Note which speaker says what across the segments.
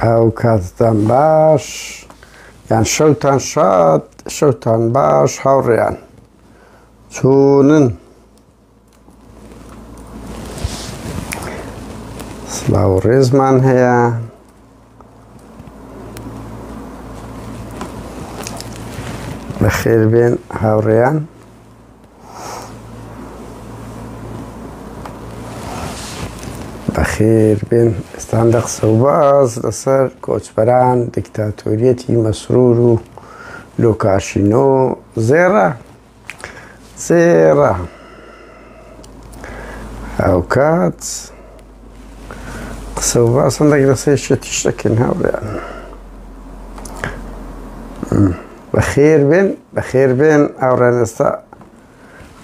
Speaker 1: ئەو کاتتان باش یان شەوتان شاد شەوتان باش هاوڕێیان چۆنن سڵاو و ڕێزمان هەیە بەخێر بێن هاوڕێیان بەخێر بێن ئێستان لە قسە و باز لەسەر کۆچبەران دیکتاتۆریەتی مەسرور و لوکاشینۆ زێڕە ئەو کات قسە و باز هەندێک لەسەر شێتیش دەکەین هاوڕێیان بەخێر بێن ئاوڕێن ئێستا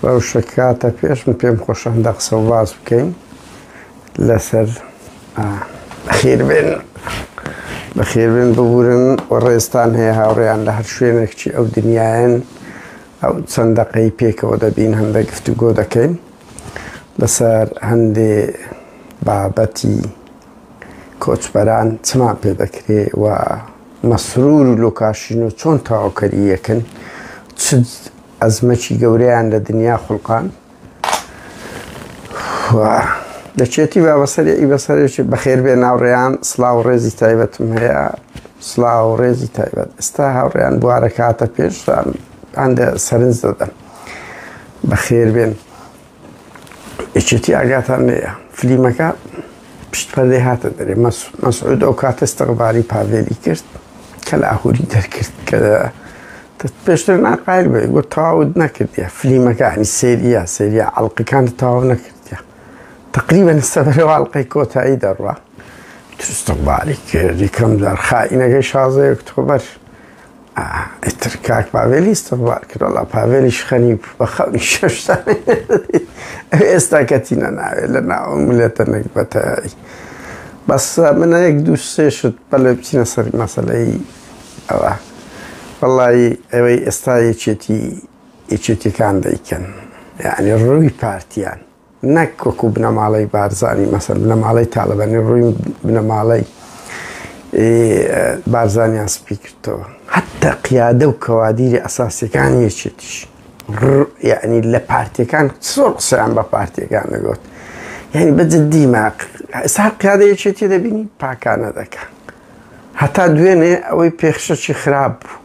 Speaker 1: ڕەوشە کاتە پێش من پێم خۆشە هەندە قسە و باز بکەین لەسەر بەخێر بێن ببورن و ڕێستان هەیە هاوڕێیان لە هەر شوێنێکی ئەو دنیایەن ئەو چەند دەقەی پێکەوە دەبین هەندێک گفتوگۆ دەکەین لەسەر هەندێ بابەتی کۆچبەران چمان پێ دەکرێت و مەسرور و لوکاشینۆ چۆن تاواکەری یەکن چ ئەزمەکی گەورەیان لە دنیا خوڵقان دەچێتی بەسەرێکی بەخێر بێ ناوڕێیان سڵاو و ڕێزی تایبەتم هەیە سڵاو و ڕێزی تایبەت ئێستا هاوڕێیان بوارە کاتە پێش هەندە سەرنج دەدەن بەخێر بێن یەکێتی ئاگاتان لێیە فلیمەکە پشت پەردەی هاتە دەرێ مەسعود ئەو کاتە ئستیقبالی پاڤێلی کرد کە لە ئاهوری دەرکرد کە پێشتر ناقایل بێ گوت تەواوت نەکردیە فلیمەکە ینی سێریە عەڵقەکان تەواو نەکردیە تقریبەن ئێستا بەرەو عەڵقەی کۆتایی دەڕوا ئستیقبالی کرد یەکەم جار خائینەکەی 16 ئۆکتۆبەر ئیتر کاک پاڤێلی ئستیقبال کرد وەڵا پاڤێلیش خەنی بە خەونی شەشتان ئێستا کەتینە ناوێت لە ناو ملێتە نەکبەتایی بەس منە یەک دوو سێ شت بەلێ بچینە سەر مەسەلەی ئەوە وەڵی ئەوەی ئێستا یەکێتیەکان دەیکەن یعنی ڕووی پارتیان نەک وەکو بنەماڵەی بارزانی مەسەل بنەماڵەی تاڵەبانی ڕووی بنەماڵەی بارزانیان سپی کردەوە حتى قیادە و کەوادیری ئەساسیەکانی یەکێتیش یعنی لە پارتیەکان زۆر قسەیان بە پارتیەکان دەگوت یعنی بەجددی ئێستا قیادە یەکێتی دەبینی پاکانە دەکەن هەتا دوێنێ ئەوەی پێخشەکی خراپ بوو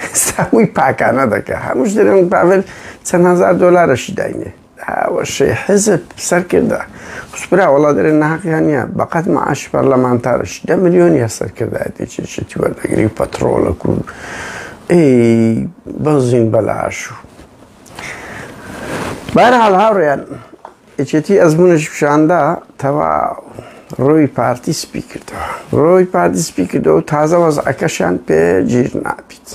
Speaker 1: ئێستا هەمووی پاکانە دەکە هەمووش دەرێن پاڤێل چەند هەزار دۆلارەشی داینێ هاوەشەی حزب سەر کردە خوسپرا وەڵا دەرێن ناحەقیان نییە بەقەت مەعاشی پەرلەمانتارەشی 10 ملیۆنیە سەرکردایەتی یەکێتی وەردەگری و پەترۆڵەک و بەزین بەلاش و بەهەرحاڵ هاوڕێیان یەکێتی ئەزموونێکی پیشاندا تەواو ڕۆی پارتی سپی کردەوە و تازە وەزعەکەشیان پێ گیر نابیت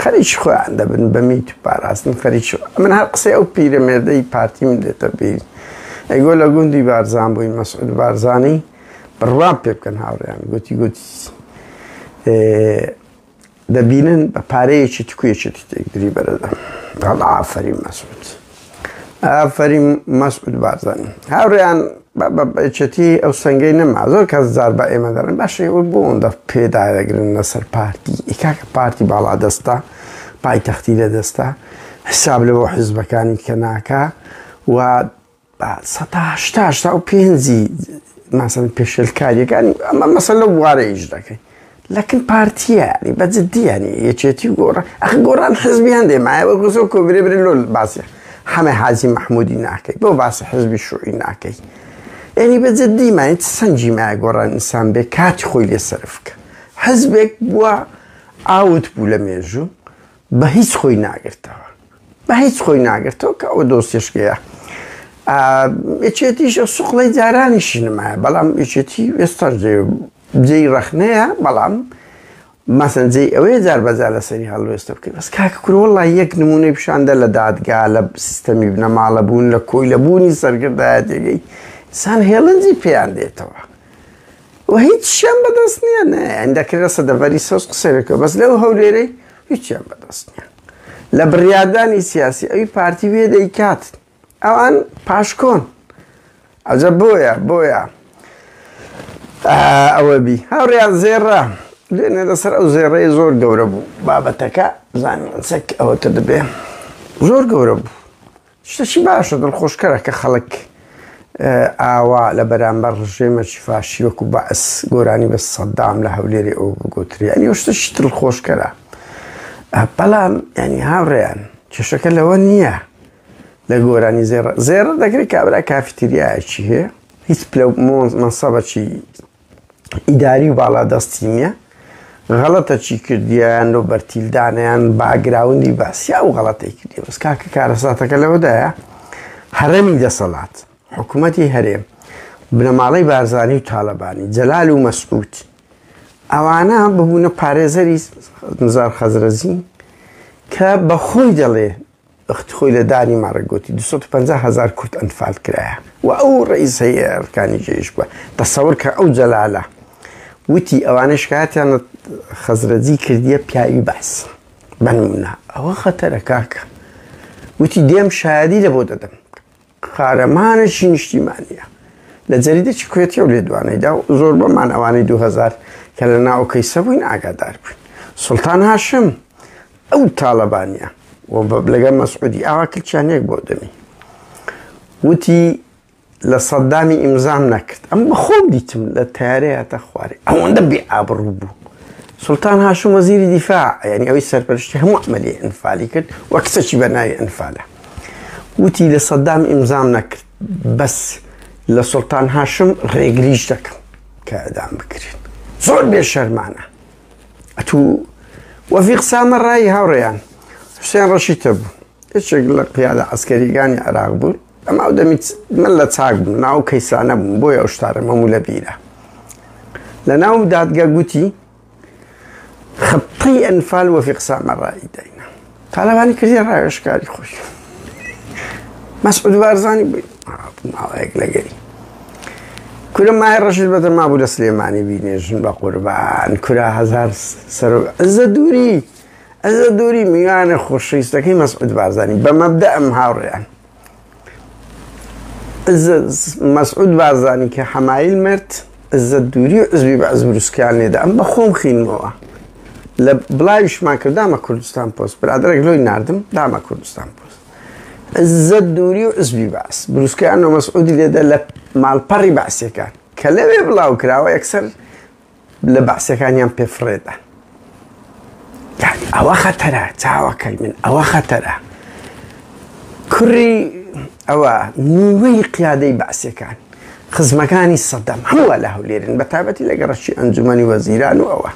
Speaker 1: خەریکی خۆیان دەبن بە میت و پاراستن خەریکی من هەر قسەی ئەو پیرەمێردەی پارتی من دێتە بیر ئەیگۆ لە گوندی بارزان بووین مەسعود بارزانی بڕوان پێ بکەن هاوڕێیان گوتی دەبینن بە پارەیەکی یەکێتی تێکدری بەرەدەم هەڵ ئافەرین مەسعود بارزانی هاوڕێیان بەچەتی ئەو سەنگەی نەما زۆر کەس زار بە ئێمە دەڵێن باشە ئەوە بۆ ئەوەندە پێدادەگرن لەسەر پارتی ئیکاکە پارتی باڵا دەستە پایتەختی لە دەستە حساب لە بۆ حیزبەکانی کە ناکا و 1970 و پێنجی مەسەڵەن پێشێلکاریەکانی ئەمە مەسەلە لەو بوارەیەش دەکەین لەکن پارتیە ینی بەجددی ینی یەکێتی و گۆڕان ئەخە گۆڕان حزبیان دێمایەوە گوزۆ کۆ برێ لۆ باسی همه حازی محمودی ناکی با باس حزب شوعی ناکی یعنی بجدی ما انت سنجی ما گوران انسان به کات خویلی صرف که حزبک بوا عود بوله میجو به هیچ خوی ناگرته که او دوستش که یچیتیش سوخلی جارانیش نمایه بلام یچیتی وستر جی رخنه بلام مثلا زي اوي زار بزال سري هالو استوكي بس كاك كل والله يك نمونه بشانده لداد قالب سيستمي بنا مالبون لكوي لبوني سرقردايتي انسان هيلن زي بيان ديتوا وهيت شام بدسني انا عندك رصد فري سوس قصيرك بس لو هوليري هيت شام بدسني لبرياداني سياسي اي بارتي بيدي كات او ان باشكون عجب بويا ئەوە بی هاوڕێیان زێڕە لێنێ لەسەر ئەو زێڕەی زۆر گەورە بوو بابەتەکە زانین چەک ئەوەتە دەبێ زۆر گەورە بوو شتێکی باشە دڵخۆشکەرە کە خەڵک ئاوا لە بەرامبەر ڕژێمێکی فاشی وەکو بەعس گۆرانی بە سەدام لە هەولێری ئەو بگوتری ینی ئەو شتێکی دڵخۆشکەرە بەڵام ینی هاوڕێیان کێشەکە لەوە نییە لە گۆرانی زێڕە دەکرێت کابرا کافیتریایەکی هەیە هیچ پلە مەنسەبەکی ئیداری و باڵادەستی نییە غەڵەتە چی کردیان و بەرتیلدانیان باگراوندی باسییا و غەڵەتەی کردی بەس کاکە کارەساتەکە لەوەدایە هەرەمی دەسەڵات حکوومەتی هەرێم بنەماڵەی بارزانی و تاالبانی جەلال و مەسعود ئەوانە ببوونە پارێزەری نزار خەزرەزی کە بەخۆی دەڵێ خۆی لە دانی ماڕگوتی 250,000 کورد ئەنفال کرایە و ئەو ڕئیسەیە ئەرکانی جێیش بووە تەسەور کە ئەو جەلالە وتی ئەوانەش کاتیان خەزرەجی کردیە پیاوی باس بەنمونە ئەوە خەتەرە کاکە وتی دێم شایدی لە بۆ دەدەم قارەمانێکی نیشتیمانیە لە جەریدێکی کوێتیە و لێدوانەیدا و زۆر بەمان ئەوانەی 2000 کە لە ناو کەیسە بووین ئاگادار بووین سوڵتان هاشم ئەو تاالبانیە لەگەڵ مەسعودی ئاوا کلچیانێک بۆ دەمی وتی لە سەدامی ئیمزام نەکرد ئەم بەخۆم دیتم لە تارەیەتە خوارێ ئەوەندە بێئابڕوو بوو سوڵتان هاشم وەزیری دیفاع ینی ئەوەی سەرپەرشتی هەموو عمەلی ئەنفالی کرد وە کچێکی بەناوی ئەنفالە وتی لە سەدام ئیمزام نەکرد بەس لە سوڵتان هاشم ڕێگریش دەکەم کە ئەدام بکرێن زۆر بێشەرمانە ئەتوو وەفی قسامە ڕایی هاوڕێیان حوسێن ڕەشیدە بوو هیچێک لە قیادە عەسکەریەکانی عێراق بوو ئەمە ئەو دەمی من لە چاک بووم ناو کەیسانە بووم بۆیە ئەو شتارە مەموو لە بیرە لە ناو دادگا گوتی خەپەی ئەنفال وەفی قسامە ڕایی داینە تاالبانی کردی ڕایشکاری خۆش مەسعود بارزانی بووی ماوەیەک لەگەری کورە مای ڕەشید بەدە مابوو لە سلێمانی بینێژن بە قوربان کورە هەزار سەرۆ ئەزە دووری میوانە خۆشەویستەکەی مەسعود بارزانی بە مەبدە ئەم هاوڕێیان مەسعود بارزانی کە حەمایل مرد ئەزە دووری و عزبی بە عزب رووسکیان لێدا ئەم بە خۆم خینمەوە لە بڵاویشمان کرد دامە کوردستان پۆست برادرێک لۆی ناردم دامە کوردستان پۆست ئەزە دووری و عزبی باس بروسکیان و مەسعودی لێدا لە ماڵپەڕی باسیەکان کە لەوێ بڵاو کراوە یەکسەر لە باسیەکانیان پێفڕێدا ئەوە خەتەرە چاوەکەی من ئەوە خەتەرە کوڕی ئەوە نیوەی قیادەی باسیەکان خزمەکانی سەدەم هەمووە لە هەولێرن بە تایبەتی لە گەڕەکی ئەنجومەنی وەزیران و ئەوە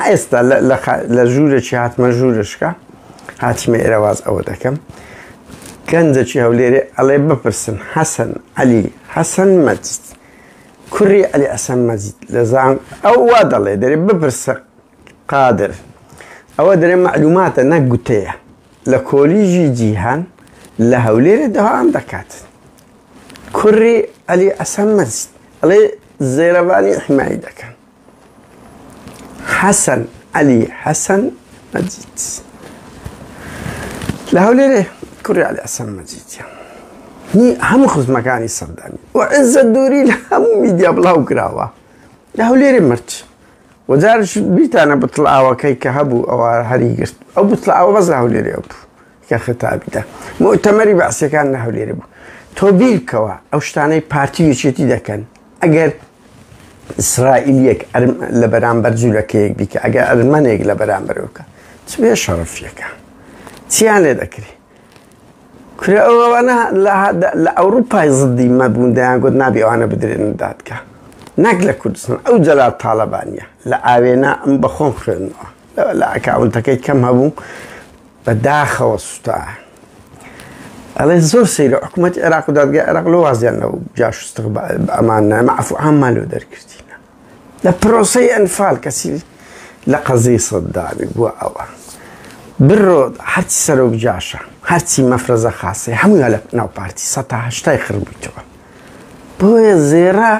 Speaker 1: ئێستا لە ژوورێکی هاتمە ژوورشکە هاتیمە ئێرەواز ئەوە دەکەم گەنجێکی هەولێرێ ئەڵێ بپرسن حەسەن عەلی حەسەن مەجید کوڕی عەلی حەسەن مەجید لە زان ئەو وا دەڵێ دەرێ بپرسە قادر ئەوە دەرێ معلوماتە نەک گوتەیە لە کۆلیژی جیهان لە هەولێرێ دەوام دەکات کوڕی عەلی حەسەن مەجید ئەڵێ زێرەبانی حیمایی دەکەن حەسەن عەلی حەسەن مەجید لە هەولێرێ کوڕی عەلی حەسەن مەجیدیە هەموو خزمەکانی سەردانی و عزە دووری لە هەموو میدیا بڵاو کراوە لە هەولێرێ مرد وەجارش بیتانە بتڵاوەکەی کە هەبوو ئەوە هەری گرت ئەو بتڵاوە بەس لە هەولێرێ بوو کە خەتابیدا مؤتەمەری بەعسیەکان لە هەولێرێ بوو تۆ بیرکەوە ئەو شتانەی پارتی یەکێتی دەکەن ئەگەر ئیسرائیلێک لە بەرامبەر جوولەکەیەک بیکە ئەگەر ئەرمەنێک لە بەرامبەرەوەکە چ بێ شەڕەفیەکە چیان لێ دەکری کورە ئەوانە لە ئەوروپای زدی مەبوون دەیان گوت نابێ ئەوانە بدرێنە دادگا نەک لە کوردستان ئەو جەلال تاالبانیە لە ئاوێنە ئەم بەخۆم خوێندنەوە لە ئەکاونتەکەی کەم هەبوو بەداخەوە سوتا ئەڵێ زۆر سەیرە حکوومەتی عێراق و دادگای عێراق لە وازیان لەو جاشوستە ئەمانە مەعفو عاممان لێ دەرکردینە لە پرۆسەی ئەنفال کەسی لە قەزەی سەدامی بووە ئەوە بڕۆ هەرچی سەرۆک جاشە هەرچی مەفرەزە خاسێ هەموویە لە ناو پارتی 180 خڕبوویتەوە بۆیە زێرە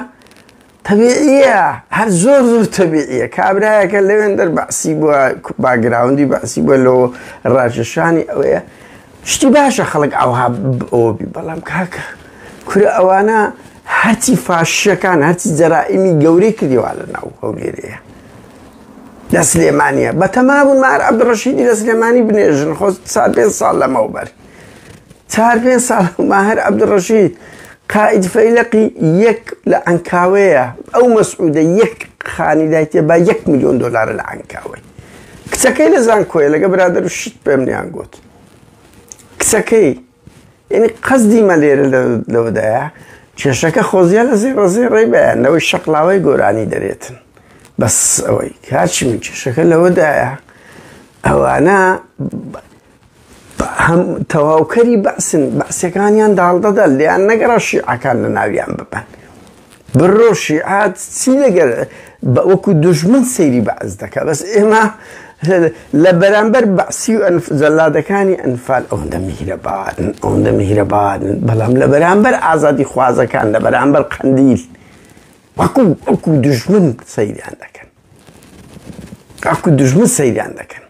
Speaker 1: تەبیعیە هەر زۆر تەبیعیە کابرایەکە لەوێندەر بەعسی بووە باگراوندی بەعسی بووە لەوە ڕاکێشانی ئەوەیە شتی باشە خەڵک ئەوها ئەوبی بەڵام کاکە کورە ئەوانە هەرچی فاشیەکان هەرچی جەرائیمی گەورەی کردیوە لەناو هەولێرەیە لە سلێمانیە بە تەمابوون مار عەبدوڕەشیدی لە سلێمانی بنێژن خۆ 4-5 ساڵ لەمەوبەر 4-5 ساڵ ماهر عەبدوڕەشید قائد فەیلقی یەک لە عەنکاوەیە ئەو مەسعودە یەک خانی دایتێ با $1 ملیۆن لە عەنکاوەی کچەکەی لە زانکۆیە لەگە برادەر و شیت پێمنیان گوت کچەکەی یعنی قەزدی مە لێرە لەوەدایە کێشەکە خۆزیە لە زێڕەزێڕێی بەیانەوەی شەقڵاوەی گۆرانی دەرێتن بەس ئەوەی کاچی من کێشەکە لەوەدایە ئەوانە تەواوکەری بەعسن بەعسیەکانیان داڵدەدا لیان نەگەڕە شیعەکان لە ناویان ببەن بڕۆ شیعات چی لەگەر وەکو دوژمن سەیری بەعس دەکە بەس ئێمە لە بەرامبەر بەعسی و جەلادەکانی ئەنفال ئەوەندە میهرەبانن بەڵام لە بەرامبەر ئازادی خوازەکان لە بەرامبەر قەندیل وەکو دوژمن سەیریان دەکەن وەکو دوژمن سەیریان دەکەن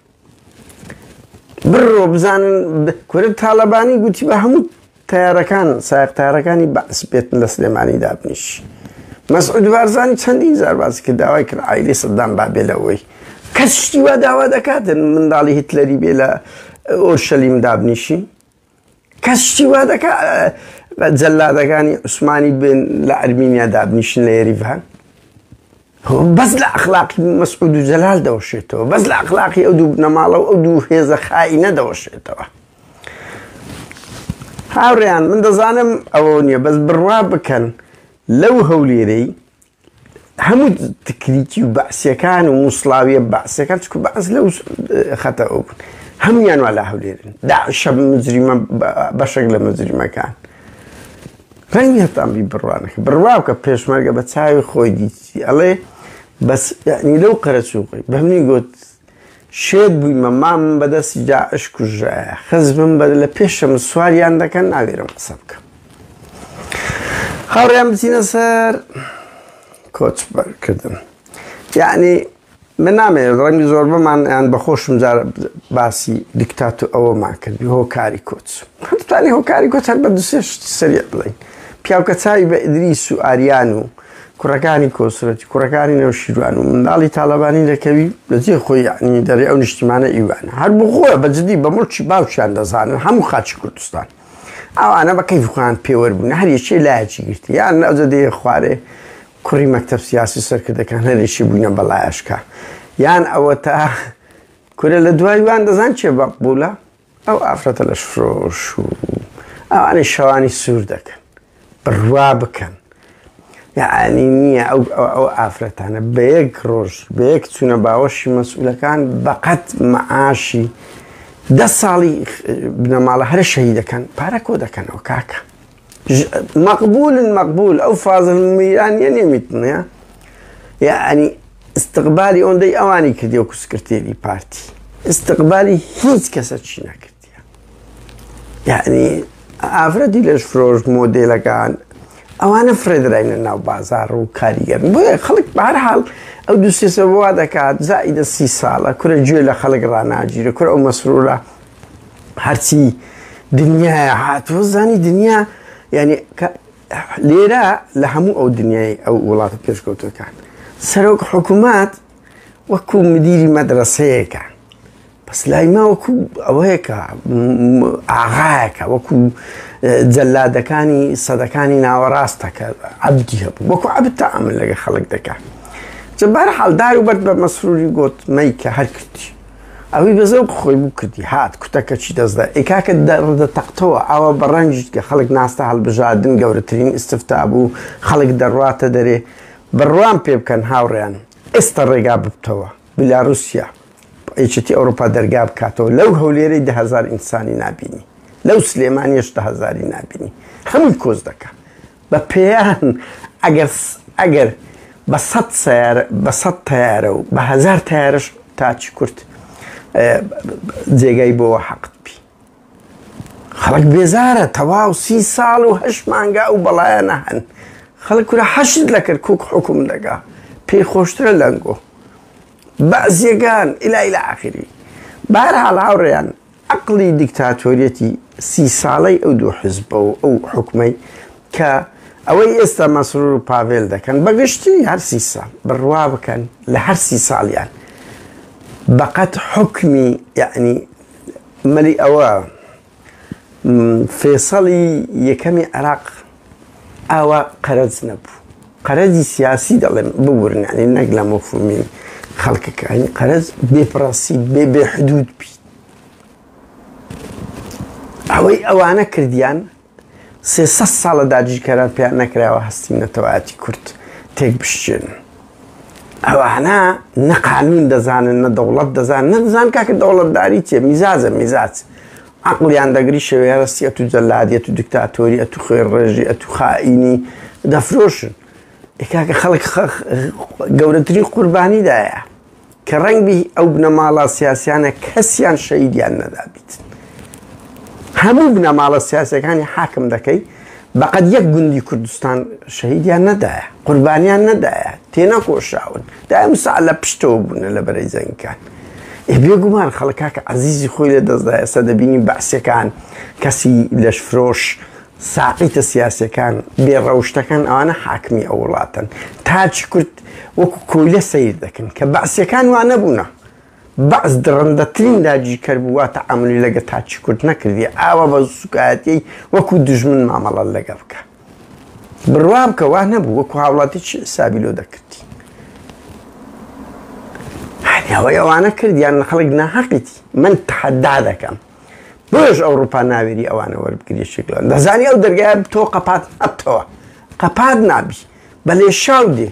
Speaker 1: بڕۆ بزانن کورد تاڵەبانی گوتی بە هەموو تایارەکان سایق تایارەکانی بەعس بێتن لە سلێمانی دابنیشی مەسعود بارزانی چەندین جار باسی کرد داوای کرد عایلەی سەدام بابێ لەوەی کەس شتی وا داوا دەکاتن منداڵی هیتلەری بێ لە ئۆرشەلیم دابنیشی کەس شتی وا دەکات جەلادەکانی عوسمانی بێن لە ئەرمینیا دابنیشن لە یەریڤان بەس لە ئەخلاقی مەسعود و جەلال دەوەشێتەوە بەس لە ئەخلاقی ئەو دوو نەماڵە و ئەو دوو هێزە خائینە دەوەشێتەوە هاوڕێیان من دەزانم ئەوە نییە بەس بڕوا بکەن لەو هەولێرەی هەموو تکریکی و بەعسیەکان و موسڵاویە بەعسیەکان چکو بەعس لەو خەتەوە بوون هەمویان وا لە هەولێرن داعشە مجریمە بەشێک لە مجریمەکان ڕەنگی هەتانبی بڕوانەکە بڕوا بکە پێشمەرگە بە چاوی خۆی دیتی ئەڵێ بەس یعنی لەو قەرەچووقی بەمنی گوت شێت بوویمە مام بەدەستی داعش کوژایە خزمم بە لە پێشەم سواریان دەکەن ناوێرم قسە بکەم هاوڕێیان بچینە سەر کۆچبەرکردن یعنی من نامەوێت ڕەنگی زۆر بەمان یان بەخۆشم جار باسی دیکتات و ئەوەمان کردی هۆکاری کۆچ هەتوانی هۆکاری کۆچ هەر بە دووسێ سەریع بڵین پیاوکە چاوی بە ئیدریس و ئاریان و کوڕەکانی کۆسرەتی کوڕەکانی نەوشیروان و منداڵی تاڵەبانی دەکەوی لەجێ خۆی یعنی دەرێ ئەو نیشتیمانە ئیوانە هەر بخۆە بەجددی بە مڵکی باوکیان دەزانن هەموو خاچی کوردستان ئەوانە بە کەیف خۆیان پێوەربوون هەر یەکێ لایەکی گرتی یان ئەوجە دەیە خوارێ کوڕی مەکتەب سیاسی سەرکردەکان هەرێکی بووینە بەڵایەشکە یان ئەوە تا کورە لە دوای وان دەزان چێ بەقبوولە ئەو ئافرەتە لە شفرۆش و ئەوانەی شەوانی سوور دەکەن بڕوا بکەن یعنی نییە ئەو ئافرەتانە بە یەک ڕۆژ بە یەک چوونە باوەشی مەسئولەکان بەقەت مەعاشی 10 ساڵی بنەماڵە هەرە شەهید دەکەن پارە کۆ دەکەنەوە کاکە مەقبول ئەو فازڵ میرانیە نێمیتنە یعنی استقبالی ئەوەندەی ئەوانی کردی و کوسکرتێری پارتی استقبالی هیچ کەسە چی نەکردیە یعنی ئافرەتی لەش فرۆژ مۆدێلەکان ئەوانە فرێدراینە ناو بازار و کاریگەرن بۆیە خەڵک بەهەرحاڵ ئەو دووسێسە وا دەکات زائیدە 30 ساڵە کورە گوێ لە خەڵک ڕناگیرە کورە ئەو مەسرورە هەرچی دنیاە هاتووە زانی دنیا یعنی لێرە لە هەموو ئەو دنیای ئەو وڵاتە پێشکەوتەکان سەرۆک حکوومەت وەکو مدیری مەدرسەیەکە بەس لای ما وەکو ئەوەیەکە ئاغایەکە وەکو جەلادەکانی سەدەکانی ناوەڕاستەکە عەبدی هەبوو وەکو عەبد تەعامل لەگە خەڵک دەکات بەهەرحاڵ داری وبەر بە مەسروری گوت مەیکە هەر کردی ئەوەی بەزەوق خۆی بوو کردی هات کوتەکە چی دەستدا ئێکاکە دەردەتەقتەوە ئەوە بەڕەنجیت کە خەڵک ناستە هەڵبژاردن گەورەترین ئیستفتا بوو خەڵک دەڕواتە دەرێ بڕوان پێ بکەن هاوڕێیان ئێستا ڕێگا ببتەوە بیلاروسیا یەکێتی ئەوروپا دەرگا بکاتەوە لەو هەولێرەی 10,000 ئینسانی نابینی لەو سلێمانیەش 10,000 نابینی هەمووی کۆز دەکات بە پێیان ئەگەر بە 100 تایارە و بە 1000 تایارش تاچی کورت جێگای بۆەوە حەقت بی خەڵک بێزارە تەواو 30 ساڵ و 8 مانگا و بەڵایەنە هەن خەڵک کورە حەشت لەکرد کوک حکوم دەگا پێی خۆشترە لەنگۆ بەعزیەکان ئیلە ئاخری بەهەرحاڵ هاوڕێیان عەقڵی دیکتاتۆریەتی 30 ساڵەی ئەو دوو حزبە و ئەو حکومەی کە ئەوەی ئێستا مەسرور و پاڤێل دەکەن بەگشتی هەر 30 ساڵ بڕوا بکەن لە هەر 30 ساڵیان بەقەت حکمی یعنی مەلی ئەوە فێسەڵی یەکەمی عێراق ئاوا قەرەز نەبوو قەرەزی سیاسی دەڵێن ببورن یعنی نەک لە مەفهومی خەڵکەکە قەرەز بێپڕاسی بێحدود بی ئەوەی ئەوانە کردیان 300 ساڵە داگیرکاران پێیان نەکراوە هەستی نەتەوایەتی کورد تێک بشتێنن ئەوانە نە قانون دەزانن نە دەوڵەت دەزانن نەدەزان کاکە دەوڵەتداری چێ میزازە میزاج عەقڵیان دەگری شەوێ هەستی ئەتو جەلادی ئەتو دیکتاتۆری ئەتو خوێڕێژی ئەتو خائینی دەفرۆشن کاکە خەڵک گەورەترین قوربانیدایە کە ڕەنگبی ئەو بنەماڵە سیاسیانە کەسیان شەهیدیان نەدابیتن هەموو بنەماڵە سیاسەکانی حاکم دەکەی بەقەت یەک گوندی کوردستان شەهیدیان نەدایە قوربانیان نەدایە تێنەکۆشاون دایم ساعت لە پشتەوە بوونە لە بەرەی زەنگەکان بێگومان خەڵکاکە عەزیزی خۆی لێ دەستدایە ئێستا دەبینی بەعسیەکان کەسی لەشفرۆش ساقیتە سیاسەکان بێڕەوشتەکان ئەوانە حاکمی ئەو وڵاتن تاچی کورد وەکو کۆیلە سەیر دەکەن کە بەعسیەکان وان نەبوونە بەعس درەندەترین داگیرکەر بوو واتە عەملی لەگە تاچی کورد نەکردی ئاوا بە سوکایەتی وەکو دژمن مامەڵە لەگە بکە بڕوا بکە وا نەبوو وەکو هاوڵاتی چ حسابی لۆ دەکردی ئەوەی ئەوانە کردیان خەڵک ناحەقیتی من تەحەدا دەکەم بۆش ئەوروپا ناوێری ئەوانە وەربگریشێکڵ دەزانی ئەو دەرگایە تۆ قەپات نەبتەوە قەپات نابی بە لێشاو دێ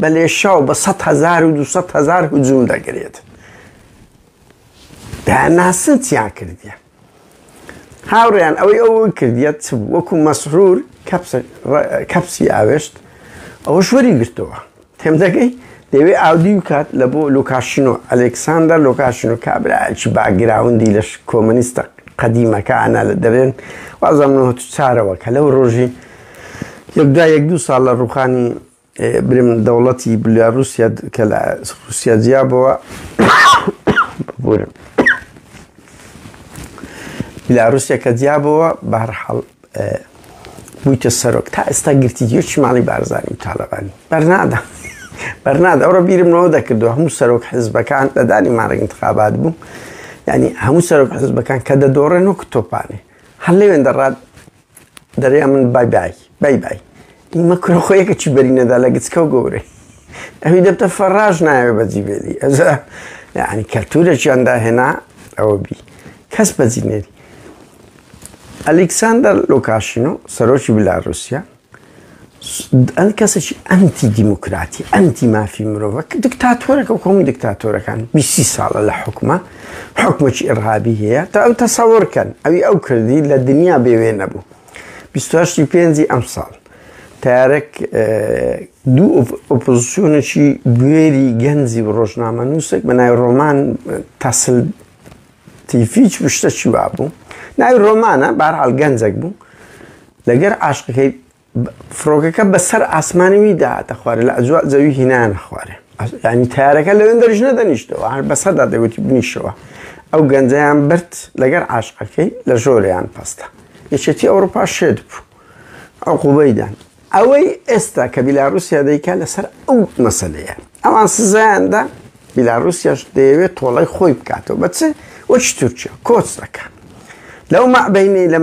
Speaker 1: بە لێشاو بە 100,000 و 200,000 هجوم دەگرێت ناسن چیان کردیە هاوڕێیان ئەوەی ئەوەی کردیەت چ بوو وەکو مەسرور کەپسی ئاوێشت ئەوەش وەری گرتەوە تێم دەگەی دەوێ ئاودی وکات لە بۆ لوکاشینۆ ئەلێکساندەر لوکاشینۆ کابراایکی باگراوندی لە کۆمەنیستە قەدیمەکانە لە دەرێن وازەم چارەوە کە لەو ڕۆژی یەکدا 1-2 ساڵ لە ڕووخانی برم دەوڵەتی بلاروسیا کە لە رووسیا جیابەوە بلاروسیا کە جیابەوە بەهەرحاڵ بوویتە سەرۆک تا ئێستا گرتی یەکی ماڵی بارزانی و تاالبانی بەرنادە ئەوڕە بیرمەوە دەکردو هەموو سەرۆک حزبەکان لەدانی مارەی انتخابات بوو یعنی هەموو سەرۆک حزبەکان کە دەدۆڕێن وەکو تۆپانێ هەر لەوێن دەڕات دەرێ من بای ئیمە کرۆخۆیەکە چی بەرینەدا لە گچکە و گەورەی ئەوی دەبتە فەڕاژ ناوێ بەجیبێلی ئەزە یعنی کەلتورێکیان داهێنا ئەوە بی کەس بەجینێری ئەلێکساندەر لوکاشینۆ سەرۆکی بلاروسیا ئەم کەسێکی ئەنتی دیموکراتی ئەنتی مافی مرۆڤە دکتاتۆرەکە و کۆمی دکتاتۆرەکان 20 ساڵە لە حکومە حکومێکی ئێرهابی هەیە تا ئەو تەسەوڕکەن ئەوی ئەو کردی لە دنیا بێوێ نەبوو 28 پێنجی ئەم ساڵ تارێک دوو ئۆپۆزیسیۆنێکی گوێری گەنجی و ڕۆژنامەنووسێک بە ناوی ڕۆمان تاسل تیفیچ شتێکی وا بوو ناوی ڕۆمانە بەهەرحاڵ گەنجێک بوو لەگەر عاشقەکەی فڕۆکەکە بەسەر ئاسمانیوی داهاتە خوارێ لە ئەجوا زەوی هینانە خوارێ ینی تارەکە لەوێن دەرژ نەدەنیشتەوە هەر بەسەردا دەوتی بنیشەوە ئەو گەنجەیان برد لەگەر عاشقەکەی لە ژۆرەیان پەستە یەکێتی ئەوروپا شێت بوو ئەو قوبەیدان ئەوەی ئێستا کە بیلاروسیا دەیکا لەسەر ئەو مەسەلەیە ئەوان سزایاندا بیلاروسیاش دەیەوێت تۆڵەی خۆی بکاتەوە بەچ وەچ تورکیا کۆچ دەکات لەو مەعبەینەی لە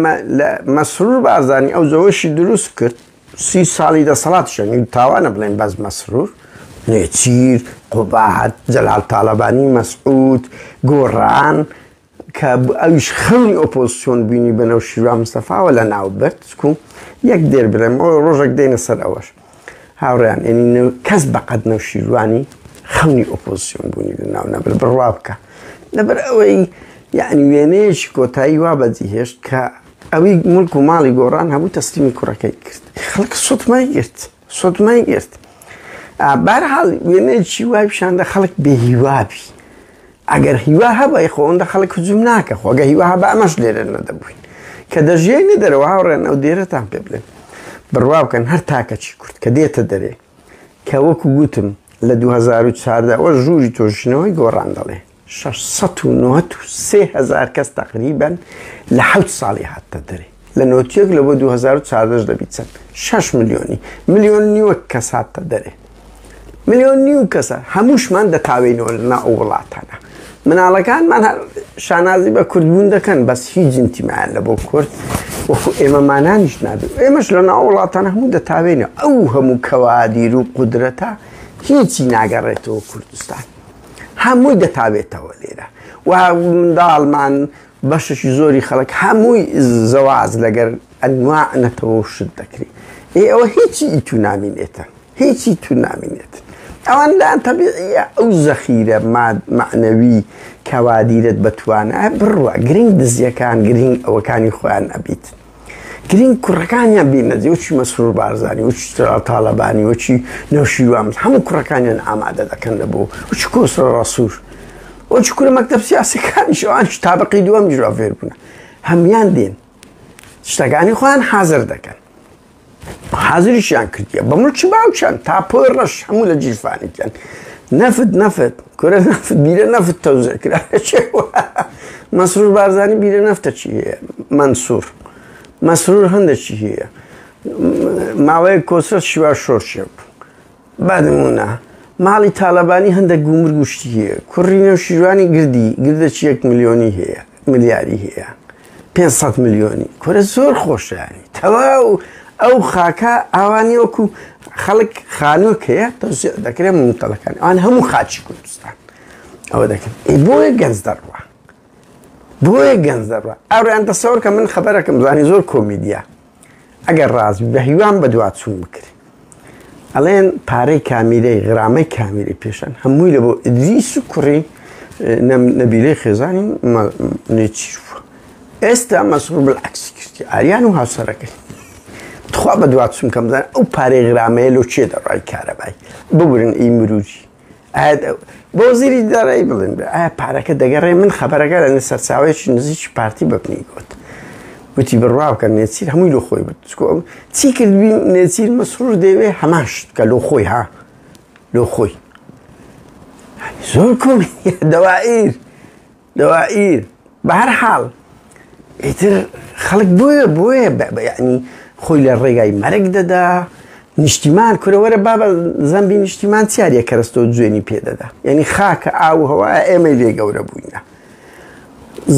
Speaker 1: مەسرور بارزانی ئەو زەوەشی دروست کرد 30 ساڵی دەسەڵاتشانی تاوانە بڵێن بەس مەسرور نێچیر قوبات جەلال تاالبانی مەسعود گۆڕان کە ئەویش خەونی ئۆپۆزیسیۆن بینی بەنەو شیروان مستەفاوە لە ناوبەر چکو یەک دێر بڵێم ئەو ڕۆژێک دێنە سەر ئەوەش هاوڕێیان ینی کەس بەقەت نەو شیروانی خەونی ئۆپۆزیسیۆن بوونی لە ناو نەبر بڕوا بکە لەبەر ئەوەی یعنی وێنەیەکی کۆتایی وا بەجی هێشت کە ئەوی ملک و ماڵی گۆڕان هەبوو تەسلیمی کوڕەکەی کرد خەڵک سوتمای گرت بەهەرحاڵ وێنەیەکی وای پیشاندا خەڵک بێهیوابی ئەگەر هیوا هەبای خۆ ئەوەندە خەڵک هجوم ناکە خۆ ئەگە هیوا هەبە ئەمەش لێرە نەدەبووین کە دەژیانی دەرەوە هاوڕێن ئەو دێرەتان پێ بڵێن بڕوا بکەن هەر تاکەچی کورد کە دێتە دەرێ کە وەکو گوتم لە 2014 ئەوە ژووری تۆژینەوەی گۆڕان دەڵێ 693,000 کەس تقریبا لە 7 ساڵی هاتە دەرێ لە نۆتیەک لە بۆ 2014 دەبیت چەند 6 ملیۆنی ملیۆن نیوە کەس هاتە دەرێ ملیۆن نیو کەسە هەمووشمان دەتاوێنەوە لەنا ئەو وڵاتانە مناڵەکانمان شانازی بە کوردبوون دەکەن بەس هیچ ئینتیمایان لە بۆ کورد وەکو ئێمەمانانیش نابێت ئێمەش لەنا ئەو وڵاتانە هەموو دەتاوێنەوە ئەو هەموو کەوادیر و قودرەتە هیچی ناگەڕێتەوە کوردستان هەمووی دەتاوێتەوە لێرە و منداڵمان بەشەشی زۆری خەڵک هەمووی زەواز لەگەر ئەنواع نەتەوە شت دەکری ئەوە هیچی ئیتو نامینێتە هیچی تو نامینێت ئەوان لایەن تەبیعیە ئەو زەخیرە معنەوی کەوادیرت بەتوانە بڕوە گرنگ دزیەکان گرنگ ئەوەکانی خۆیان ئەبیت گرنگ کوڕەکانیان بینەجێ وچی مەسرور بارزانی وچی تاڵەبانی وچی نەوشیروان هەموو کوڕەکانیان ئامادە دەکەن لەبوو وچی کۆسرە ڕەسوور وچی کوورە مەکتەب سیاسیەکانیش ئەوانش تابقی دووەم جووا فێر بوونە هەمویان دێن شتەکانی خۆیان حازر دەکەن حازریشیان کردیە بە مڵکی باوچیان تا پۆی ڕەش هەموو لە جیرفانێکیان نەفت کورە نەفت بیرە نەفت تەوزێ کرا مەسرور بارزانی بیرە نەفتە چی هەیە مەسرور هەندێکی هەیە ماوەیە کۆسرە شیوا شۆرشێ بادمونە ماڵی تاالبانی هەندێک گومر گوشتی هەیە کوڕی نێو شیروانی گردەکی 1 ملیۆنی هەیە ملیاری هەیە 500 ملیۆنی کورە زۆر خۆشیانی تەواو ئەو خاکە ئەوانی وەکو خەڵک خانووەک هەیە دەکرێت منتەڵەکانی ئەوان هەموو خاچی کوردستان ئەوە دەکەن بۆیە گەنج دەڕوە ئەوڕیان دەسەوەر کە من خەبەرەکەم زانی زۆر کۆمیدیە ئەگەر ڕازبی بە هیوان بە دواتچوون بکرێ ئەڵێن پارەی کامیرەی غرامەی کامیرەی پێشەن هەمووی لە بۆ ئیدریس و کوڕی نەبیلەی خێزانی نێچیر بووە ئێستا مەسرور بالعەکسی کردی ئاریان و هاوسەرەکەی تخوا بە دواتچوون کەم بزانن ئەو پارەی غرامەیە لۆ چێ دەڕای کارەبای ببورن ئەی مروجی بۆ وەزیری دارایی بڵێن ئایا پارەکە دەگەڕێ من خەبەرەکە لە سەرچاوەیەکی نزیکی پارتی بەپنی گوت گوتی بڕوا بکەن نێچیر هەمووی لۆ خۆی بێت چی کردبی نێچیر مەسرور دەیوێ هەماشت کە لۆ خۆی ها لۆ خۆی زۆر کۆمیدیە دەوائیر بە هەر حاڵ ئیتر خەڵک بۆیە یعنی خۆی لە ڕێگای مەرگ دەدا نیشتیمان کورەوەرە بابە زەمبی نیشتیمان چیاریە کەرەستەوە جوێنی پێدەدا یعنی خاکە ئاو هەوایە ئێمەی لێ گەورە بووینە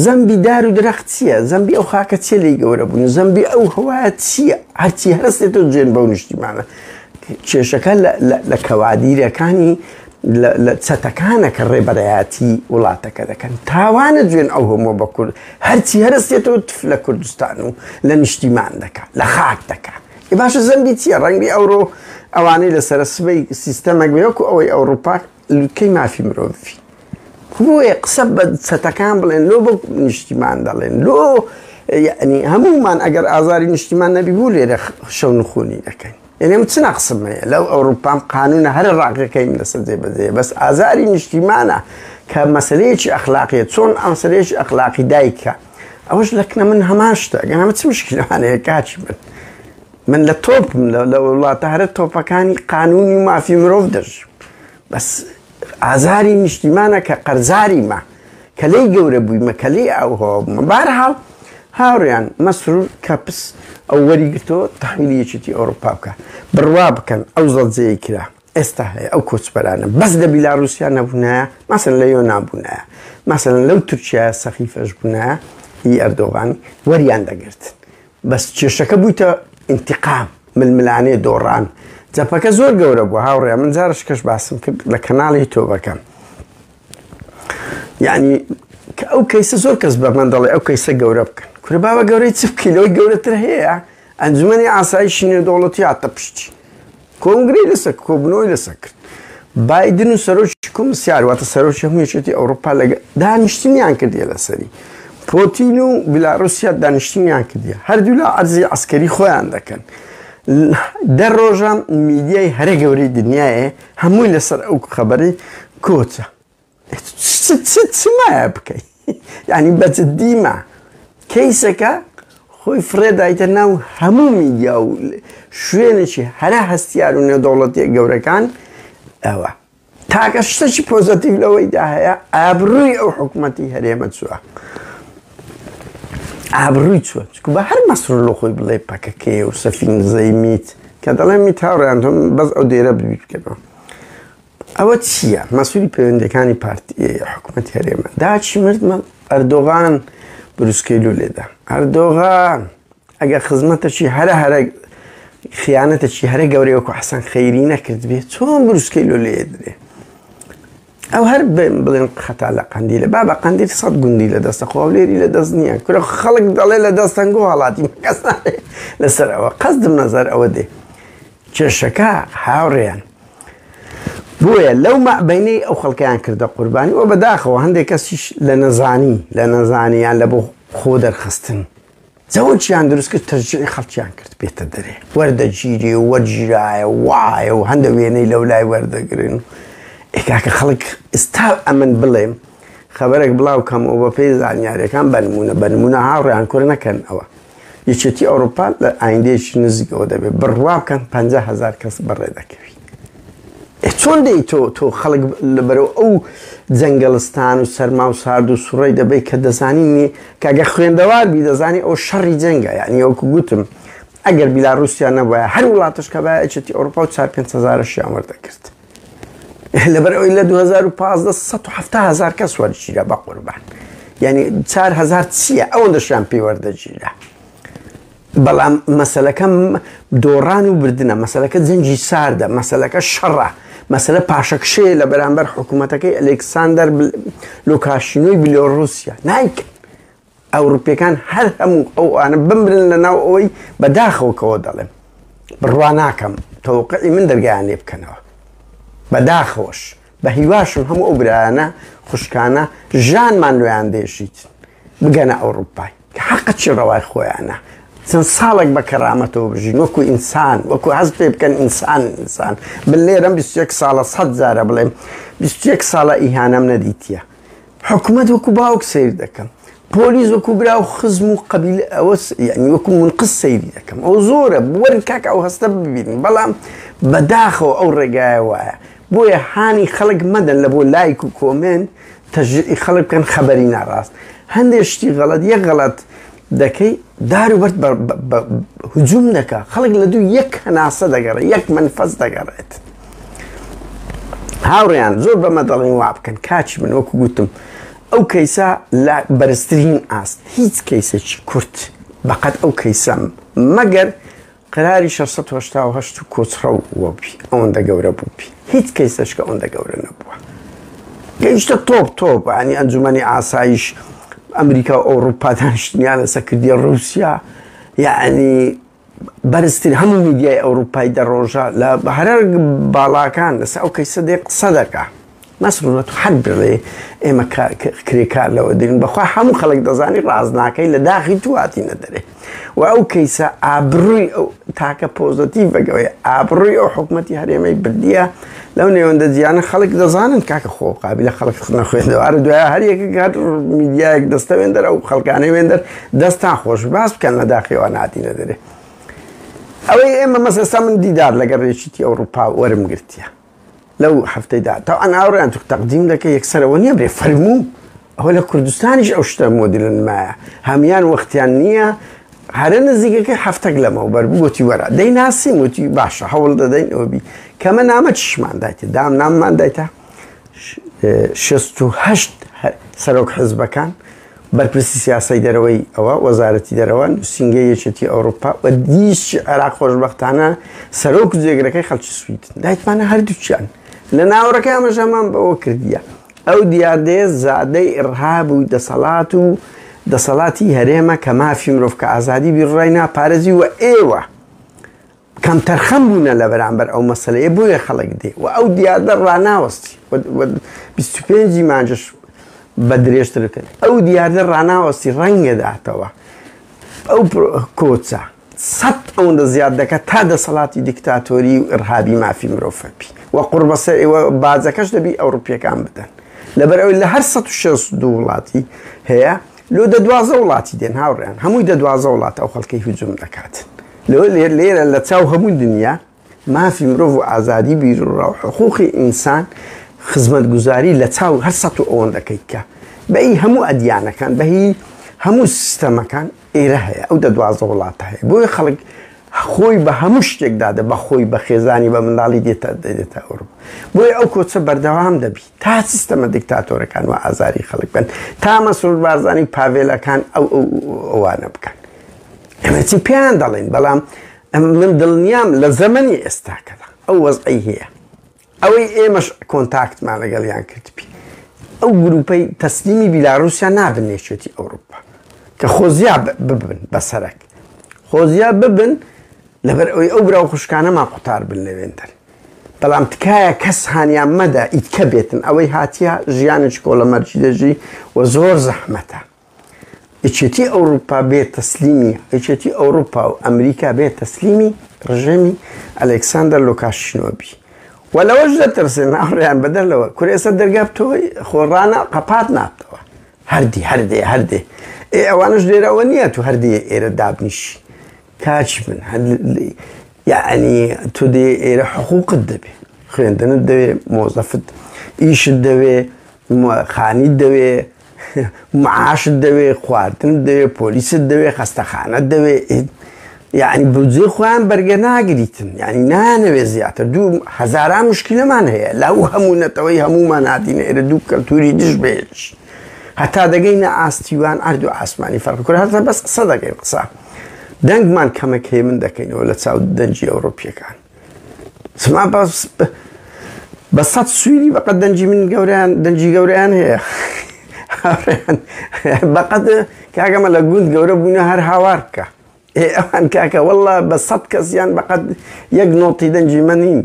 Speaker 1: زەمبی دار و درەخت چییە زەمبی ئەو خاکە چێ لێی گەورە بوون زەمبی ئەو هەوایە چییە هەرچی هەرستێتەوە جوێن بەو نیشتیمانە کێشەکە لە کەوادیرەکانی لە چەتەکانە کە ڕێبەرایەتی وڵاتەکە دەکەن تاوانە جوێن ئەو هەموو بە کورد هەرچی هەرستێتەوە تف لە کوردستان و لە نیشتیمان دەکات لە خاک دەکات باشە زەمبی چییە ڕەنگی ئەوڕۆ ئەوانەی لەسەر سبەی سیستەمێک بێوەکو ئەوەی ئەوروپا لوکەی مافی مرۆڤی بۆیە قسە بە چەتەکان بڵێن لۆ بۆ نیشتیمان دەڵێن لۆ یعنی هەمومان ئەگەر ئازاری نیشتیمان نەبی بوو لێرە شەو نخۆنی دەکەین یعنی چ نەقسم هەیە لەو ئەوروپام قانونە هەر ڕاقەکەی لەسەر جێبەجێ بەس ئازاری نیشتیمانە کە مەسەلەیەکی ئەخلاقیە چۆن ئەمسەلەیەکی ئەخلاقی دایکە ئەوەش لەکنە من هەماشتە گەنامە چ مشکلانەیە کاچی من لە تۆپم لە وڵاتە هەرە تۆپەکانی قانونی و مافی مرۆڤ دەژم بەس ئازاری نیشتیمانە کە قەرزاری مە کە لێی گەورە بوویمە کە لێی ئەوهەوە بوومە بەهەرحاڵ هاوڕێیان مەسرور کەپس ئەو وەریگرتەوە تەحویلی یەکێتی ئەوروپا بکە بڕوا بکەن ئەو زەڵجەیە کرا ئێستا هەیە ئەو کۆچبەرانە بەس لە بیلاڕوسیا نەبوونایە مەسەلەن لە یۆنان بوونایە مەسەلەن لەو تورکیایە سەخیفەش بوونایە هی ئەردۆغانی وەریان دەگرتن بەس کێشەکە بوویتە انتقام ململانەی دۆڕان جەپەکە زۆر گەورە بووە هاوڕێ من جارش کەش باسم کرد لە کەناڵی تۆ بەکەم یعنی کە ئەو کەیسە زۆر کەس بە من دەڵێ ئەو کەیسە گەورە بکەن کورە بابە گەورەی چ بکەیلەوەی گەورەتر هەیە ئەنجومەنی ئاسایشی نێودەوڵەتی هاتە پشتی کۆنگرەی لەسەر کۆبنەوەی لەسەر کرد بایدن و سەرۆکی کۆمسیار واتە سەرۆکی هەموو یەکێتی ئەوروپا لەگە دانیشتنیان کردیە لەسەری پۆتین و بیلاڕوسیا دانیشتنیان کردیە هەردوو لە عەرزی عەسکەری خۆیان دەکەن دە ڕۆژان میدیای هەرە گەورەی دنیاە هەمووی لەسەر ئەو خەبەرەی کۆچە چمایە بکەی یعنی بەجددیمە کەیسەکە خۆی فرێدایتە ناو هەموو میدیا و شوێنێکی هەرە هەستیار و نێودەوڵەتیە گەورەکان ئەوە تاکە شتێکی پۆزەتیڤ لەوەیدا هەیە ئابڕووی ئەو حکوومەتی هەرێمە چووە ئابڕووی چوە چکو بە هەر مەسرور لە خۆی بڵێ پەکەکەیە و سەفین زەیمیت کە دەڵێ میت هاوڕێیان تۆ بەس ئەو دێرە ببی بکەنەوە ئەوە چییە؟ مەسئولی پەیوەندیەکانی پارتی حکوومەتی هەرێمە داچی مردمە ئەردۆغان بروسکەی لێدا ئەردۆغان ئەگەر خزمەتەکی هەرە خیانەتێکی هەرە گەورەی وەکو حەسەن خەیری نەکرد بێت چۆن بروسکەی لێ درێ ئەو هەر بڵێن خەتا لە قەندیلە با بە قەندیل سەد گوندی لە دەستە خۆڵێری لە دەست نییە کورە خەڵک دەڵێ لە دەستەنگۆ هەڵاتی کەس ناڵێ لەسەر ئەوە قەسدم نەزەر ئەوە دێ کێشەکە هاوڕێیان بۆیە لەو مەعبەینەی ئەو خەڵکیان کردە قوربانی ئەوە بەداخەوە هەندێک کەسیش لە نەزانیان لە بۆ خۆ دەرخستن زەوجیان دروست کرد تەرجیعی خەڵکیان کرد بێتە دەرێ وەردەگیری و وەرگیرایە وایە و هەندە وێنەی لەو لای وەردەگرن ئێکاکە خەڵک ئێستا ئەمن بڵێم خەبەرێک بڵاو کەمەوە بە پێی زانیاریەکان بەنمونە هاوڕێیان کوڕ نەکەن ئەوە یەکێتی ئەوروپا لە ئایندەیەکی نزیکەوە دەبێت بڕوا بکەن 50,000 کەس بەڕێ دەکەوی چۆن دەی تۆ خەڵک لەبەرەوە ئەو جەنگەڵستان و سەرما و سارد و سوڕەی دەبێت کە دەزانینی کاگە خوێندەوار بی دەزانی ئەو شەڕی جەنگە یعنی ئەوکو گوتم ئەگەر بیلاڕوسیا نەبووە هەر وڵاتش کە بایە یەکێتی ئەوروپا و 4-5,000 وەردەگرت لەبەرەوەی لە 2015 170,000 کەس وەرگیرە بە قوربان یعنی 4,000 چییە ئەوەندەشیان پێی وەردەگیرە بەڵام مەسەلەکە دۆڕان و بردنە مەسەلەکە جەنگی ساردە مەسەلەکە شەڕە مەسەلە پاشەکشەیە لە بەرامبەر حکوومەتەکەی ئەلێکساندەر لوکاشینۆی بیلۆڕوسیا نایکن ئەوروپیەکان هەر هەموو ئەوانە بمرن لە ناو ئەوەی بەداخەوەکەوە دەڵێم بڕوا ناکەم تەوقعی من دەرگایان لێ بکەنەوە بەداخەوەش بە هیواشم هەموو ئەو برایانە خوشکانە ژانمان لۆیان دێشیت بگەنە ئەوروپای کە حەقەتی ڕەوای خۆیانە چەند ساڵێک بە کەرامەتەوە بژین وەکو ئینسان وەکو هەست پێ بکەن ئینسان بن لێرەم 21 ساڵە 100 جارە بڵێم 21 ساڵە ئیهانەم نەدیتیە حکوومەت وەکو باوک سیر دەکەم پۆلیس وەکو برا و خزم و قەبیل ئەوە یعنی وەکو منقس سەیری دەکەم ئەو زۆرە وەرن کاکە ئەو هەستە ببینن بەڵام بەداخەوە ئەو ڕێگایە وایە بۆیە هانی خەڵک مەدەن لە بۆ لایک و کۆمنت تەژیعی خەڵک بکەن خەبەری ناڕاست هەندێک شتی غەڵەت یەک غەڵەت دەکەی داروبەرد هجووم دەکا خەڵک لە دوو یەک هەناسە دەگەڕێت یەک منفەس دەگەڕێت هاوڕێیان زۆر بەمە دەڵێن وا بکەن کاچی من وەکو گوتم ئەو کەیسە لە بەرزترین ئاست هیچ کەیسێکی کورت بەقەت ئەو کەیسەم مەگەر قراری 688 کۆچڕە وەبی ئەوەندە گەورە بووبی هیچ کەیسەشکە ئەوەندە گەورە نەبووە گەیشتە تۆپ ینی ئەنجومەنی ئاسایش ئەمریکا و ئەوروپا دانیشتنیان لەسەر کردی رووسیا یعنی بەرزترین هەموو میدیای ئەوروپای دەڕۆژە لە هەرە باڵاکان لەسەر ئەو کەیسە دێ قسە دەکا مەسرورەت هەر بڵێ ئێمە کرێکار لەوە دێن بەخوا هەموو خەڵک دەزانی ڕازناکەی لە داخی تواتینە دەرێ و ئەو کەیسە ئابڕووی ئەو تاکە پۆزتیڤەگەوەی ئابڕووی ئەو حکوومەتی هەرێمەی بردیە لەو نێوەندە جیانە خەڵک دەزانن کاکە خۆ قابلە خەڵک نەخوێندەوارە دوایە هەر یەکە میدیایەک دەستە وێندەر ئەو خەڵکانەی وێندەر دەستان خۆش باس بکەن لە داخیەوە ناتینە دەرێ ئەوەی ئێمە مەسەستا من دیدار لەگەڵ ڕێچیتی ئەوروپا وەرم گرتیە لەو هەفتەیدا تا ئەن ئاوڕیان تو تەقدیم دەکە یەکسەرەوە نییە برێ فەرموو ئەوە لە کوردستانیش ئەو شتە مۆدیلە نمایە هەمیان وەختیان نییە هەرە نزیکەکەی هەفتەك لەمەوە بەربوو گوتی وەرە دەی ناسیم وتی باشە هەوڵ دەدەین ئەوبی کەمە نامە چشمان دایتە دام ناممان دایتە 68 سەرۆک حزبەکان بەرپرسی سیاسی دەرەوەی ئەوە وەزارەتی دەرەوە نووسینگەی یەکێتی ئەوروپا و دیشی عێراق خۆشبەختانە سەرۆک جێگرەکەی خەڵکی سویدن دایتمانە هەردووچیان لە ناوەڕەکەی ئەمەژەمان بەوە کردیە ئەو دیاردەیە زادەی ئیرهاب و دەسەڵات و دەسەڵاتی هەرێمە کە مافی مرۆڤ کە ئازادی بیڕای ناپارێزی و ئێوە کەم تەرخەم بوونە لە بەرامبەر ئەو مەسەلەیە بۆیە خەڵک دێ و ئەو دیاردە ڕاناوەستی 25 مانجش بە درێژترکرد ئەو دیاردە ڕاناوەستی ڕەنگەداتەوە ئەو کۆچە 100 ئەوەندە زیاد دەکات تا دەسەڵاتی دیکتاتۆری و ئیرهابی مافی مرۆڤەبی و قوربەسەر ئێوە بازەکەش دەبی ئەوروپیەکان بدەن لەبەرەوەی لە هەر 162 وڵاتی هەیە لۆ دە 12 وڵاتی دێن هاوڕێیان هەمووی دە 12 وڵات ئەو خەڵکەی هجووم دەکاتن لێرە لە چاو هەموو دنیا مافی مرۆڤ و ئازادی بیرروڕا و حقوقی ئینسان خزمەتگوزاری لە چاو هەر 100 ئەوەندەکەی کە بەی هەموو ئەدیانەکان بەهی هەموو سیستەمەکان ئێرە هەیە ئەو دەدوازە وڵاتە هەیە بۆیە خەڵک خۆی بە هەموو شتێکدادە بە خۆی بە خێزانی بە منداڵی دێتە ئەوروپا بۆیە ئەو کۆچە بەردەوام دەبی تا سیستەمە دیکتاتۆرەکان و ئازاری خەڵک بن تا مەسعود بارزانی پاڤێلەکان ئەوانە بکەن ئێمە چی پێیان دەڵێن بەڵام من دڵنیام لە زەمەنی ئێستاکەدا ئەو وەزعی هەیە ئەوەی ئێمەش کۆنتاکتمان لەگەڵیان کردبی ئەو گروپەی تەسلیمی بیلاڕوسیا نابن نێچێتی ئەوروپا کە خۆزیا ببن بەسەرک خۆزیا ببن لەبەر ئەوەی ئەو براو خوشکانەمان قوتار بن لەوێندەر بەڵام تکایە کەس هانیان مەدە ئیتکە بێتن ئەوەی هاتیە ژیانش کۆڵەمەرجی دەژی و زۆر زەحمەتە یەکێتی ئەوروپا بێت تەسلیمی یەکێتی ئەوروپا و ئەمریکا بێت تەسلیمی ڕژێمی ئەلێکساندەر لوکاشنۆبی و لەوەش دەترسێن ناوڕێیان بەدەرلەوە کورێسە دەرگا بتۆی خۆڕانە قەپات نابتەوە هەردێ ئەوانش لێرەوە نییە تو هەردێ ئێرە دابنیشی کاچی من یعنی تو دێ ئێرە حقوقت دەبێ خوێندنت دەوێ مۆزەفت ئیشت دەوێ خانیت دەوێ معاشت دەوێ خواردنت دەوێ پۆلیست دەوێ خەستەخانەت دەوێ یعنی بودجێ خۆیان بەرگە ناگریتن یعنی نانەوێ زیاتر دوو هەزاران مشکلەمان هەیە لەو هەموو نەتەوەی هەمومان هاتینە ئێرە دوو کەلتوری دژ بێش هەتا دەگەینە ئاستیوان ئەرد و ئاسمانی فەرق کورد هەتا بەس قسە دەگەین قسە دەنگمان کەمەک هەیە من دەکەینەوە لە چاو دەنجی ئەوڕۆپیەکان سما بە سەد سووری بەقەت دەنجی گەورەیان هەیە بەقەت کاکەمە لە گوند گەورە بوونە هەر هاوار بکە ئەوان کاکە وەڵا بە سەد کەسیان بەقەت یەک نۆتی دەنجی مەنین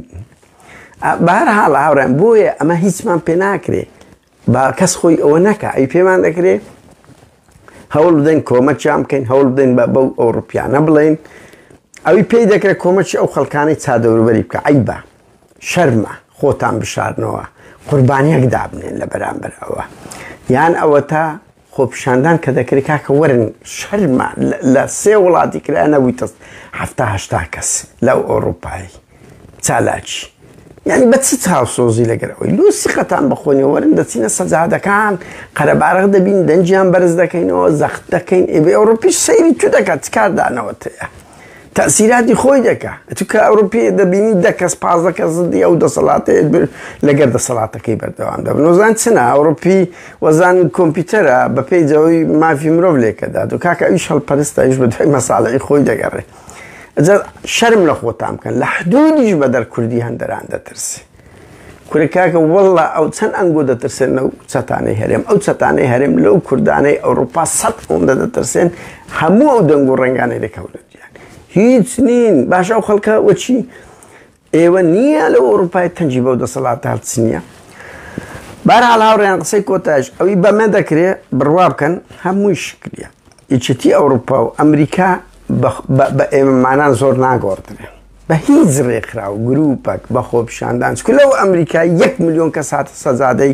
Speaker 1: بە هەر حاڵە هاوڕێن بۆیە ئەمە هیچمان پێ ناکرێ با کەس خۆی ئەوە نەکە ئەی پێمان دەکرێ هەوڵ بدەین کۆمەچیان بکەین هەوڵ بدەین بەو ئەوروپیانە بڵێین ئەوی پێی دەکرێت کۆمەچی ئەو خەڵکانەی چادەوروبەری بکە عیبە شەرمە خۆتان بشارنەوە قوربانیەک دابنێن لە بەرامبەر ئەوە یان ئەوە تا خۆپیشاندان کە دەکرێت کاکە وەرن شەرمە لە سێ وڵاتی کرا نەبوویتە هەفتا کەس لەو ئەوروپایی چالاکی یعنی بە چ چاوسۆزی لەگەرەوەی لوسی خەتان بخۆنی وەرن دەچینە سەجادەکان قەرەبارەق دەبین دەنجیان بەرز دەکەینەوە زەخت دەکەین ئێبێ ئەوروپیش سەیری تو دەکات چ کاردانەوەتەیە تەسیراتی خۆی دەکا تو کە ئەوروپی دەبینی دە کەس پازدە کەس زدی ئەو دەسەڵاتەیە لەگەر دەسەڵاتەکەی بەردەوام دەبن وەزان چنە ئەوروپی وەزان کۆمپیوتەرە بە پێیجەوەی مافی مرۆڤ لێکەدا و کاکە ئەویش هەڵپەرستە ئەویش بە دوای مەساڵەی خۆی دەگەڕێ شەرم لە خۆتان بکەن لە حدودیش بە دەرکوردی هەندەران دەترسی کوورە کاکە وەڵا ئەو چەند ئەنگۆ دەترسێن ئەو چەتانەی هەرێم ئەو چەتانەی هەرێم لەو کوردانەی ئەوروپا سەد ئەوەندە دەترسێن هەموو ئەو دەنگ و ڕەنگانەی دەکەونە گیان هیچ نین باشە ئەو خەڵکە وەچی ئێوە نییە لەو ئەوروپای تەنجی بەو دەسەڵاتە هەڵچ نییە بەرحاڵ هاوڕێیان قسەی کۆتاش ئەوی بەمە دەکرێت بڕوا بکەن هەمووی شکریە یەکێتی ئەوروپا و ئەمریکا بە ئێمەمانان زۆر ناگۆڕدرێ بە هیچ ڕێکخرا و گروپەک بە خۆپیشاندان چکە لەو ئەمریکا 1 ملیۆن کەس هاتە سەجادەی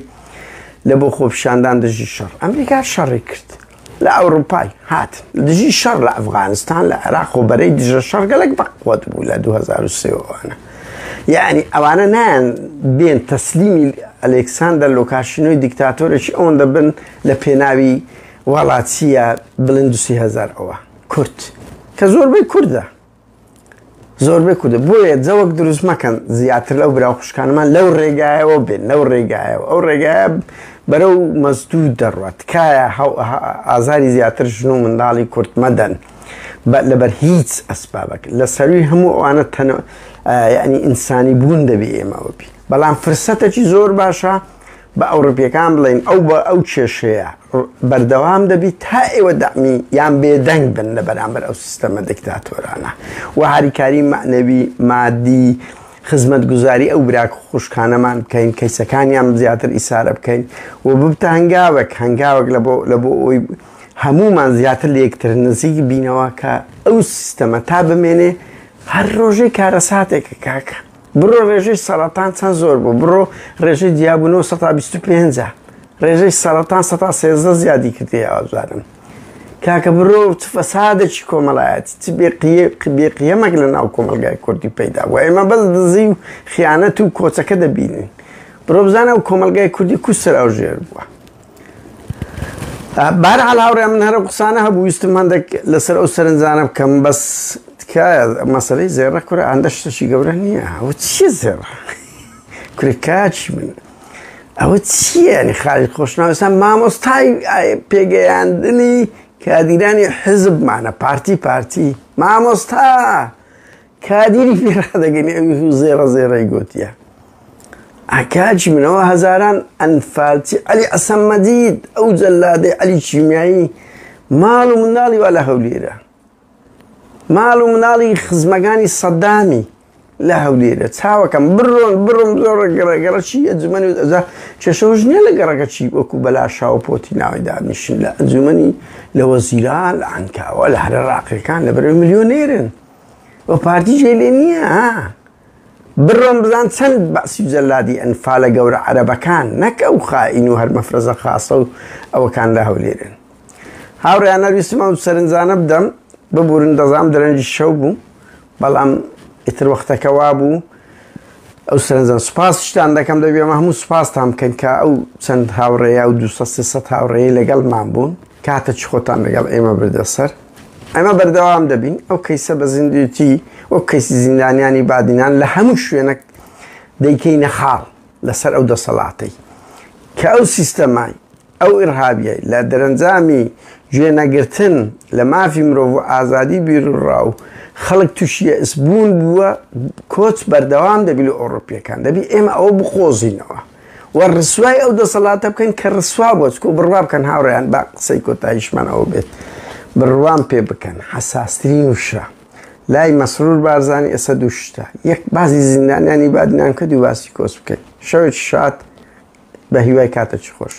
Speaker 1: لە بۆ خۆپیشاندان دژی شەڕ ئەمریکا شەڕی کرد لە ئەوروپای هات دژی شەڕ لە ئەفغانستان لە عێراق و بەرەی دژە شەڕ گەلێک بەقوت بوو لە 2003 وانە یعنی ئەوانە نایان بێن تەسلیمی ئەلێکساندەر لوکاشنۆی دیکتاتۆرێکی ئەوەندە بن لە پێناوی وڵاتیە بڵند 30,000 ئەوە کورد کە زۆربەی کووردە زۆربەی کووردە بۆیە جەوەک دروست مەکەن زیاتر لەو براو خوشکانمان لەو ڕێگایەوە بێن لەو ڕێگایەوە ئەو ڕێگایە بەرەو مەزدوو دەڕوات تکایە ئازاری زیاتر ژن و منداڵی کورد مەدەن لەبەر هیچ ئەسبابەک لە سەروی هەموو ئەوانە یعنی ئینسانی بوون دەبی ئێمەوە بی بەڵام فرسەتێکی زۆر باشە بە ئەوروپیەکان بڵێن ئەو بە ئەو کێشەیە بەردەوام دەبی تا ئێوە دەمی یان بێدەنگ بن لە بەرامبەر ئەو سیستەمە دیکتاتۆرانە و هاریکاری معنەوی مادی خزمەت گوزاری ئەو براک خوشکانەمان بکەین کەیسەکانیان زیاتر ئیسارە بکەین و ببتە هەنگاوێک لە بۆ ئەوی هەمومان زیاتر لە یەکتر نزیک بینەوە کە ئەو سیستەمە تا بمێنێ هەر ڕۆژەی کارە ساتێکە کاکە بڕۆ ڕێژەی سەرەتان چەند زۆر بوو بڕۆ ڕێژەی دیابوونەوە 125 ڕێژەی سەرەتان 113 زیادی کردی ئازارم کاکە بڕۆ فەسادێکی کۆمەڵایەتی چ بێقیەمەک لە ناو کۆمەلگای کوردی پەیدا بووە ئێمە بەس دزی و خیانەت و کۆچەکە دەبینین بڕۆ بزانە و کۆمەلگای کوردی کو سەراوژێر بووە بهرحال هاوڕێیان من هەرە قسانە هەبوو ویستم هەندێک لەسەر ئەو سەرنجانە بکەم بەس تکایە مەسەلەی زێڕە کورە هەندە شتێکی گەورە نییە ئەوە چییە زێڕە کورە کاچی من ئەوە چییە ینی خاڵی خۆشناویستان مامۆستای پێگەیاندنی کادیرانی حزبمانە پارتی مامۆستا کادیری پێڕادەگەنی ئەوی زێڕەی گوتیە ئاکاچی منەوە هەزاران ئەنفالتی عەلی ئەسەممەدید ئەو جەلادەی عەلی چیمیایی ماڵ و منداڵی وا لە هەولێرە ماڵ و منداڵی خزمەکانی سەدامی لە هەولێرە چاوەکەم بڕۆم زۆر گەڕەگەڕەچی ئەنجومەنی ئەزا چێشەوەش نییە لە گەڕەکەچی وەکو بەلاشا و پۆتی ناوی دانیشن لە ئەنجومەنی لە وەزیران لە عەنکاوە لە هەرە ڕاقیەکان لە بەرەوەی ملیۆنێرن وە پارتی جێ لێ نییە بڕۆم بزان چەند باسی جەلادی ئەنفالە گەورە عەرەبەکان نەک ئەو خائین و هەر مەفرەزە خاسە و ئەوەکان لە هەولێرن هاوڕێیان هەرویستم ئەو سەرنجانە بدەم ببورن دەزانم دەرەنجی شەو بوو بەڵام ئیتر وەختەکە وا بوو ئەو سەرنجان سوپاس شتان دەکەم دەبێ ئەمە هەموو سوپاستان بکەن کە ئەو چەند هاوڕێیە و 200 هاوڕێی لەگەڵمان بوون کاتە چ خۆتان لەگەڵ ئێمە بردەسەر ئەمە بەردەوام دەبین ئەو کەیسە بە زیندویەتی وەک کەیسی زیندانیانی بادینان لە هەموو شوێنێک دەیکەینە خاڵ لەسەر ئەو دەسەڵاتەی کە ئەو سیستەمای ئەو ئیرهابیەی لە دەرەنجامی گوێنەگرتن لە مافی مرۆڤ و ئازادی بیرڕاو خەڵک تووشیە ئسبوون بووە کۆچ بەردەوام دەبی لە ئۆڕۆپیەکان دەبی ئێمە ئەوە بخۆزینەوە و ڕسوای ئەو دەسەڵاتە بکەین کە ڕسوا بۆ چکۆ بڕوا بکەن هاوڕێیان با قسەی کۆتاییشمان ئەوە بێت بڕوان پێ بکەن حەساسترین وشە لای مەسرور بارزانی ئێستا دوو شتە یەک بازی زیندانیانی بادنان کە دوو باسی کۆس بکەین شەوێکی شاد بە هیوای کاتە چی خۆش